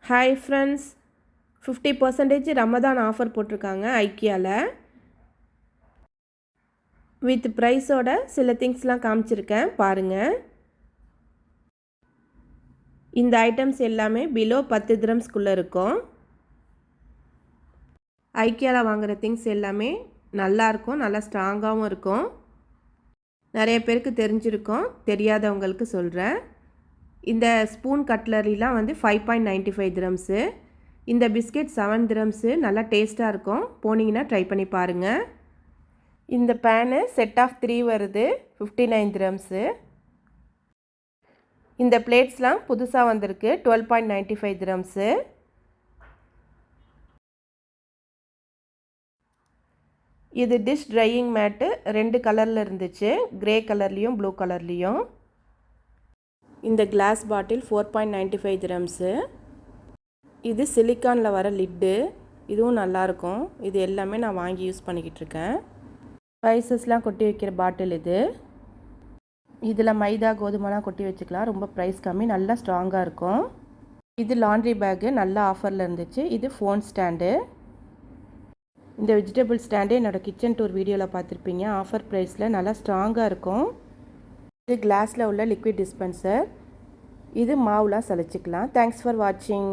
Hi friends, 50% Ramadan offer போட்டிருக்காங்க ஐக்கியாவில். With ப்ரைஸோட சில திங்ஸ்லாம் காமிச்சிருக்கேன் பாருங்கள். இந்த ஐட்டம்ஸ் எல்லாமே பிலோ 10 திரம்ஸ்குள்ளே இருக்கும். ஐக்கியாவில் வாங்குகிற திங்ஸ் எல்லாமே நல்லாயிருக்கும், நல்லா ஸ்ட்ராங்காகவும் இருக்கும். நிறைய பேருக்கு தெரிஞ்சிருக்கும், தெரியாதவங்களுக்கு சொல்கிறேன். இந்த ஸ்பூன் கட்லரிலாம் வந்து 5.95 திரம்ஸு. இந்த பிஸ்கெட் 7 திரம்ஸு. நல்லா டேஸ்ட்டாக இருக்கும், போனீங்கன்னா ட்ரை பண்ணி பாருங்கள். இந்த பேனு செட் ஆஃப் 3 வருது, 59 திரம்ஸு. இந்த பிளேட்ஸ்லாம் புதுசாக வந்திருக்கு, 12.95 திரம்ஸு. இது டிஷ் ட்ரையிங் மேட்டு 2 கலரில் இருந்துச்சு, கிரே கலர்லேயும் ப்ளூ கலர்லேயும். இந்த கிளாஸ் பாட்டில் 4.95 திரம்ஸு. இது சிலிக்கானில் வர லிட்டு, இதுவும் நல்லாயிருக்கும். இது எல்லாமே நான் வாங்கி யூஸ் பண்ணிக்கிட்டு இருக்கேன். ஸ்பைசஸ்லாம் கொட்டி வைக்கிற பாட்டில் இது. இதில் மைதா கோதுமைலாம் கொட்டி வச்சுக்கலாம், ரொம்ப ப்ரைஸ் கம்மி, நல்லா ஸ்ட்ராங்காக இருக்கும். இது லாண்ட்ரி பேக்கு, நல்ல ஆஃபரில் இருந்துச்சு. இது ஃபோன் ஸ்டாண்டு. இந்த வெஜிடபிள் ஸ்டாண்டு என்னோடய கிச்சன் டூர் வீடியோவில் பார்த்துருப்பீங்க. ஆஃபர் ப்ரைஸில் நல்லா ஸ்ட்ராங்காக இருக்கும். இது கிளாஸில் உள்ள லிக்விட் டிஸ்பென்சர். இது மாவுலாம் சலிச்சிக்கலாம். தேங்க்ஸ் ஃபார் வாட்சிங்.